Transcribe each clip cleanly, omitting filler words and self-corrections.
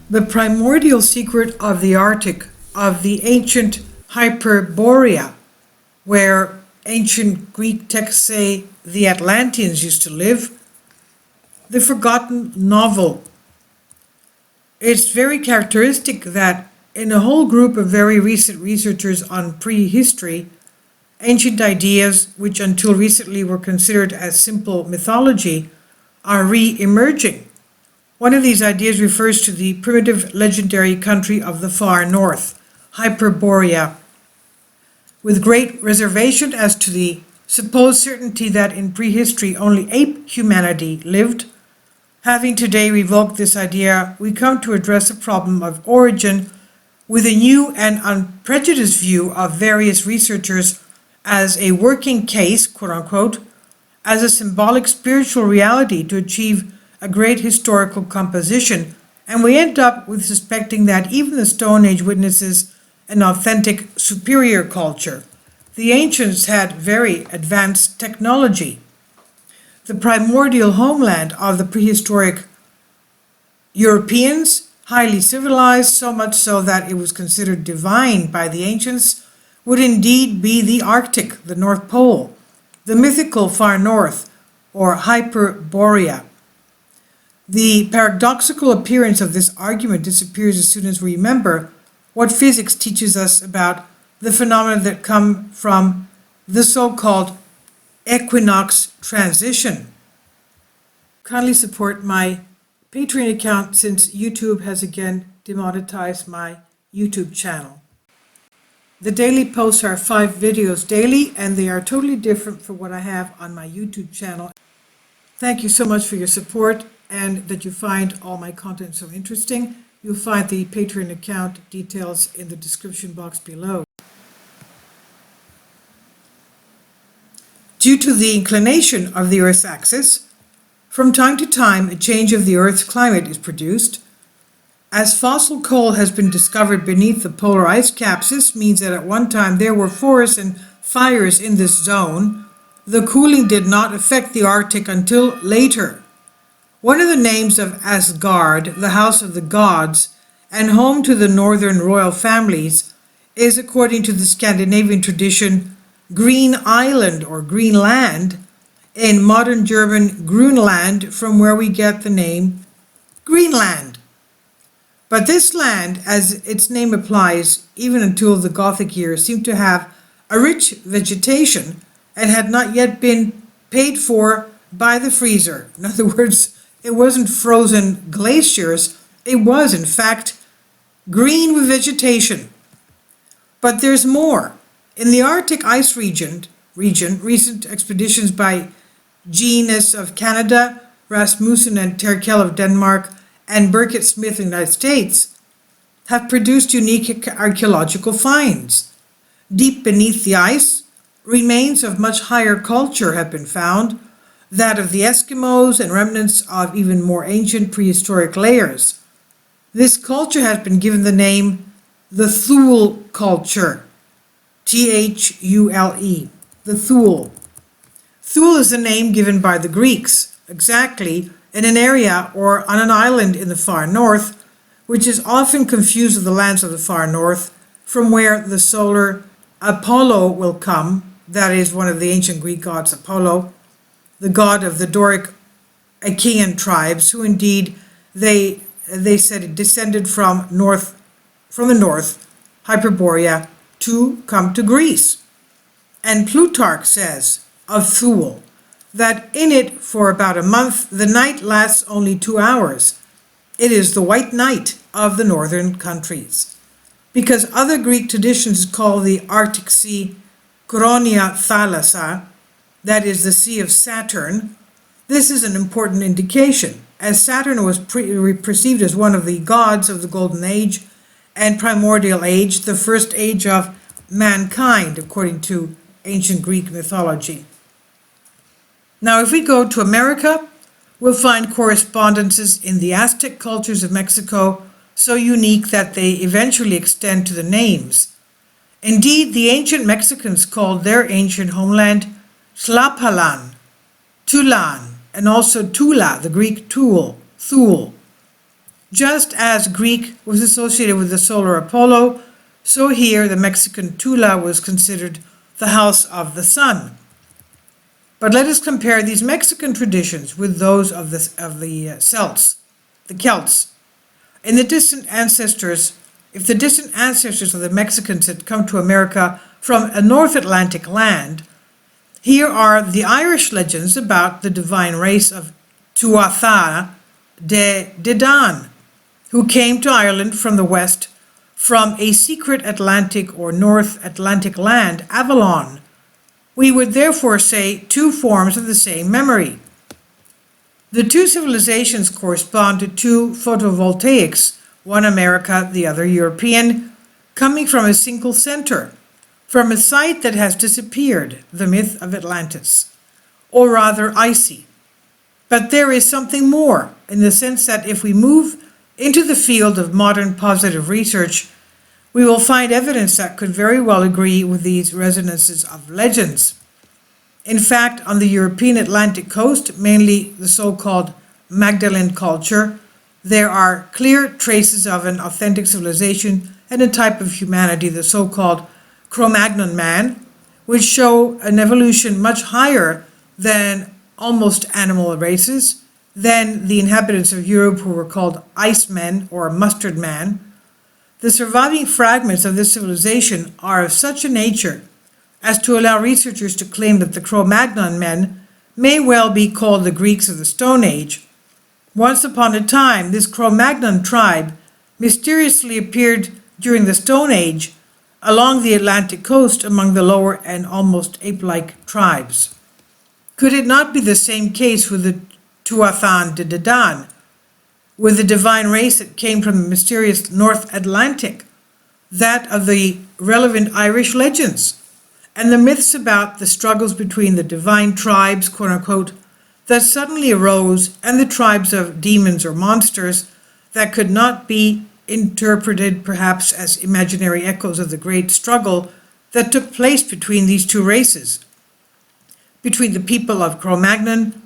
The primordial secret of the Arctic, of the ancient Hyperborea, where ancient Greek texts say the Atlanteans used to live, the forgotten novel. It's very characteristic that in a whole group of very recent researchers on prehistory, ancient ideas, which until recently were considered as simple mythology, are re-emerging. One of these ideas refers to the primitive legendary country of the far north, Hyperborea, with great reservation as to the supposed certainty that in prehistory only ape humanity lived. Having today revoked this idea, we come to address the problem of origin with a new and unprejudiced view of various researchers as a working case, quote unquote, as a symbolic spiritual reality to achieve a great historical composition, and we end up with suspecting that even the Stone Age witnesses an authentic superior culture. The ancients had very advanced technology. The primordial homeland of the prehistoric Europeans, highly civilized, so much so that it was considered divine by the ancients, would indeed be the Arctic, the North Pole, the mythical far north, or Hyperborea. The paradoxical appearance of this argument disappears as soon as we remember what physics teaches us about the phenomena that come from the so-called equinox transition. Kindly support my Patreon account since YouTube has again demonetized my YouTube channel. The daily posts are 5 videos daily, and they are totally different from what I have on my YouTube channel. Thank you so much for your support and that you find all my content so interesting. You'll find the Patreon account details in the description box below. Due to the inclination of the Earth's axis, from time to time a change of the Earth's climate is produced. As fossil coal has been discovered beneath the polar ice caps, this means that at one time there were forests and fires in this zone. The cooling did not affect the Arctic until later. One of the names of Asgard, the house of the gods, and home to the northern royal families, is, according to the Scandinavian tradition, Green Island or Greenland, in modern German Grunland, from where we get the name Greenland. But this land, as its name implies, even until the Gothic years, seemed to have a rich vegetation and had not yet been paid for by the freezer. In other words, it wasn't frozen glaciers, it was in fact green with vegetation. But there's more. In the Arctic ice region, recent expeditions by Genus of Canada, Rasmussen and Terkel of Denmark, and Burkitt Smith of the United States have produced unique archaeological finds. Deep beneath the ice, remains of much higher culture have been found, that of the Eskimos and remnants of even more ancient prehistoric layers. This culture has been given the name the Thule culture, Thule, the Thule. Thule is the name given by the Greeks, exactly in an area or on an island in the far north, which is often confused with the lands of the far north, from where the solar Apollo will come, that is one of the ancient Greek gods, Apollo, the god of the Doric Achaean tribes, who indeed they said it descended from the north, Hyperborea, to come to Greece. And Plutarch says of Thule that in it for about a month the night lasts only 2 hours. It is the white night of the northern countries. Because other Greek traditions call the Arctic Sea Koronia Thalassa, that is the Sea of Saturn, this is an important indication, as Saturn was perceived as one of the gods of the Golden Age and Primordial Age, the first age of mankind, according to ancient Greek mythology. Now, if we go to America, we'll find correspondences in the Aztec cultures of Mexico so unique that they eventually extend to the names. Indeed, the ancient Mexicans called their ancient homeland Tlapalan, Tulan, and also Thule, the Greek Thule. Just as Greek was associated with the solar Apollo, so here the Mexican Thule was considered the house of the sun. But let us compare these Mexican traditions with those of the Celts, the Celts. If the distant ancestors of the Mexicans had come to America from a North Atlantic land, here are the Irish legends about the divine race of Tuatha de Danann, who came to Ireland from the west from a secret Atlantic or North Atlantic land, Avalon. We would therefore say two forms of the same memory. The two civilizations correspond to two photovoltaics, one America, the other European, coming from a single center, from a site that has disappeared, the myth of Atlantis, or rather icy. But there is something more, in the sense that if we move into the field of modern positive research, we will find evidence that could very well agree with these resonances of legends. In fact, on the European Atlantic coast, mainly the so-called Magdalene culture, there are clear traces of an authentic civilization and a type of humanity, the so-called Cro-Magnon man, which show an evolution much higher than almost animal races, than the inhabitants of Europe who were called Icemen or Mustard Man. The surviving fragments of this civilization are of such a nature as to allow researchers to claim that the Cro-Magnon men may well be called the Greeks of the Stone Age. Once upon a time, this Cro-Magnon tribe mysteriously appeared during the Stone Age along the Atlantic coast among the lower and almost ape-like tribes. Could it not be the same case with the Tuatha de Danann, with the divine race that came from the mysterious North Atlantic, that of the relevant Irish legends, and the myths about the struggles between the divine tribes, quote-unquote, that suddenly arose, and the tribes of demons or monsters that could not be interpreted perhaps as imaginary echoes of the great struggle that took place between these two races, between the people of Cro-Magnon,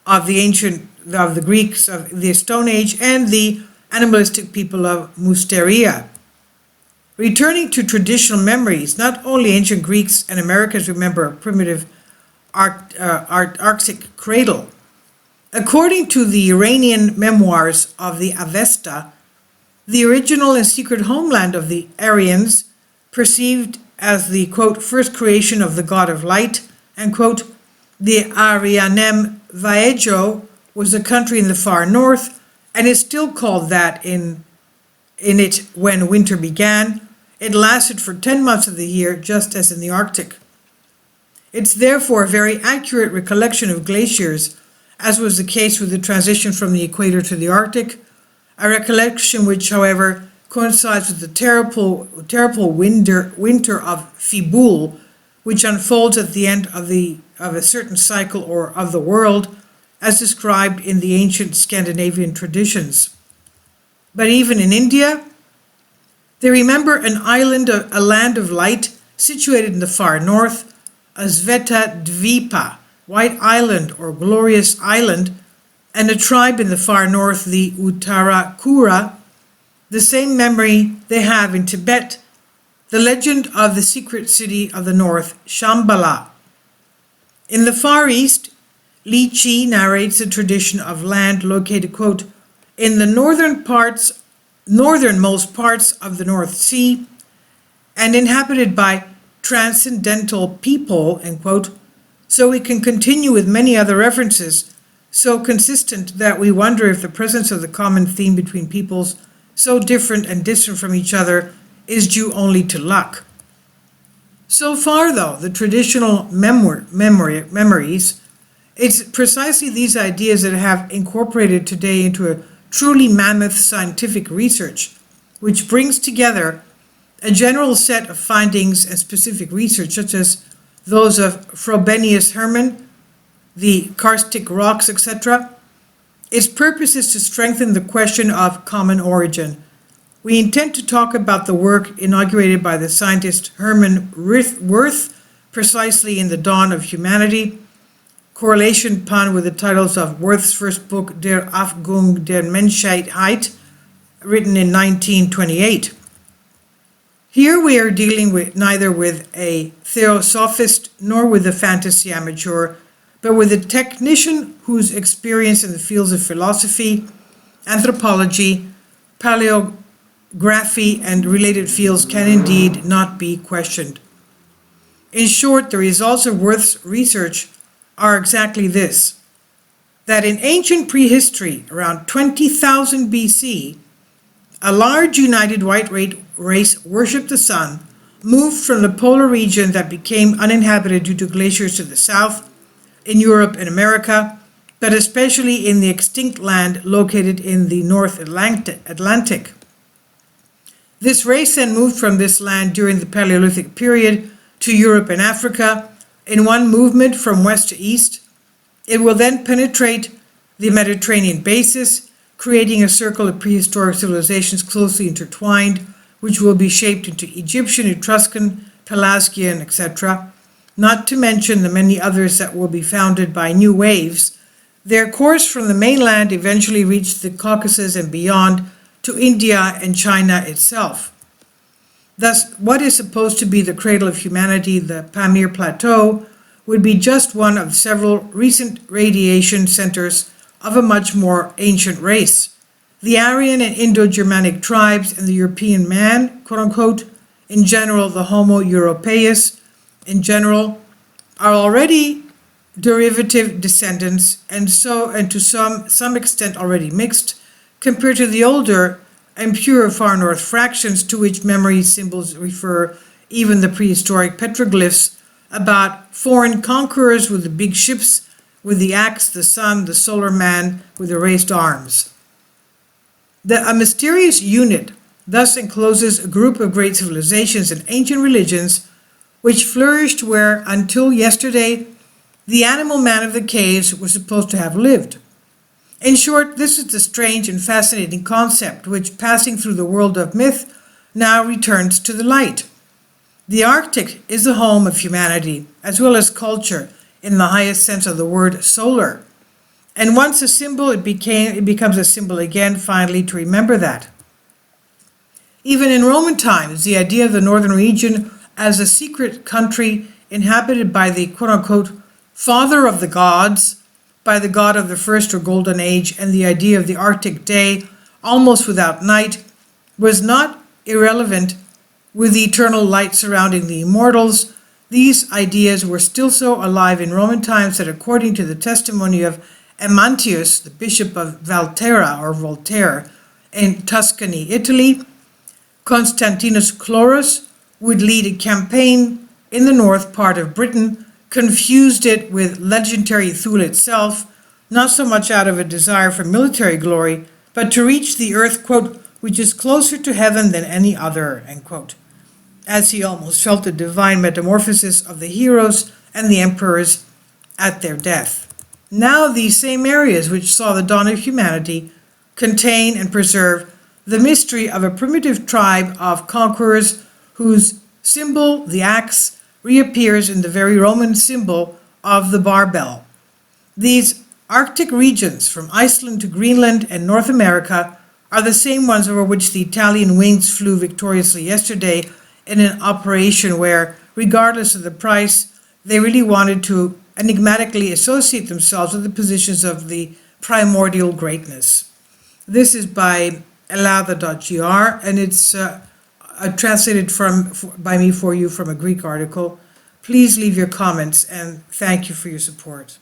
of the Greeks of the Stone Age, and the animalistic people of Mysteria. Returning to traditional memories, not only ancient Greeks and Americans remember a primitive Arctic cradle. According to the Iranian memoirs of the Avesta, the original and secret homeland of the Aryans, perceived as the, quote, first creation of the god of light, and, quote, the Arianem Vaejo, was a country in the far north, and is still called that in it when winter began. It lasted for 10 months of the year, just as in the Arctic. It's therefore a very accurate recollection of glaciers, as was the case with the transition from the equator to the Arctic, a recollection which, however, coincides with the terrible winter of Fibul, which unfolds at the end of a certain cycle or of the world, as described in the ancient Scandinavian traditions. But even in India, they remember an island, a land of light, situated in the far north, a Sveta Dvipa, White Island or Glorious Island, and a tribe in the far north, the Uttarakura. The same memory they have in Tibet, the legend of the secret city of the north, Shambhala. In the Far East, Li Chi narrates a tradition of land located, quote, in the northernmost parts of the North Sea and inhabited by transcendental people, end quote. So we can continue with many other references so consistent that we wonder if the presence of the common theme between peoples so different and distant from each other is due only to luck. So far, though, the traditional memories, it's precisely these ideas that have incorporated today into a truly mammoth scientific research, which brings together a general set of findings and specific research, such as those of Frobenius Hermann, the karstic rocks, etc. Its purpose is to strengthen the question of common origin. We intend to talk about the work inaugurated by the scientist Herman Wirth, precisely in the dawn of humanity, correlation pun with the titles of Worth's first book, Der Aufgang der Menschheit, written in 1928. Here we are dealing with neither with a theosophist nor with a fantasy amateur, but with a technician whose experience in the fields of philosophy, anthropology, paleography, and related fields can indeed not be questioned. In short, the results of Worth's research are exactly this: that in ancient prehistory, around 20,000 BC, a large united white race worshipped the sun, moved from the polar region that became uninhabited due to glaciers to the south, in Europe and America, but especially in the extinct land located in the North Atlantic. This race then moved from this land during the Paleolithic period to Europe and Africa in one movement from west to east. It will then penetrate the Mediterranean basin, creating a circle of prehistoric civilizations closely intertwined, which will be shaped into Egyptian, Etruscan, Pelasgian, etc., not to mention the many others that will be founded by new waves. Their course from the mainland eventually reached the Caucasus and beyond to India and China itself. Thus, what is supposed to be the cradle of humanity, the Pamir Plateau, would be just one of several recent radiation centers of a much more ancient race. The Aryan and Indo-Germanic tribes and the European man, quote-unquote, in general the Homo europaeus, in general, are already derivative descendants and to some extent already mixed, compared to the older and pure far north fractions to which memory symbols refer, even the prehistoric petroglyphs about foreign conquerors with the big ships, with the axe, the sun, the solar man with the raised arms. A mysterious unit thus encloses a group of great civilizations and ancient religions which flourished where, until yesterday, the animal man of the caves was supposed to have lived. In short, this is the strange and fascinating concept which, passing through the world of myth, now returns to the light. The Arctic is the home of humanity, as well as culture, in the highest sense of the word solar. And once a symbol, it becomes a symbol again, finally, to remember that. Even in Roman times, the idea of the northern region as a secret country inhabited by the quote-unquote father of the gods, by the god of the first or golden age, and the idea of the Arctic day, almost without night, was not irrelevant with the eternal light surrounding the immortals. These ideas were still so alive in Roman times that, according to the testimony of Amantius, the bishop of Valterra or Voltaire in Tuscany, Italy, Constantinus Chlorus would lead a campaign in the north part of Britain, confused it with legendary Thule itself, not so much out of a desire for military glory, but to reach the earth, quote, which is closer to heaven than any other, end quote, as he almost felt the divine metamorphosis of the heroes and the emperors at their death. Now these same areas which saw the dawn of humanity contain and preserve the mystery of a primitive tribe of conquerors whose symbol, the axe, reappears in the very Roman symbol of the barbell. These Arctic regions, from Iceland to Greenland and North America, are the same ones over which the Italian wings flew victoriously yesterday in an operation where, regardless of the price, they really wanted to enigmatically associate themselves with the positions of the primordial greatness. This is by elada.gr, and it's translated by me for you from a Greek article. Please leave your comments, and thank you for your support.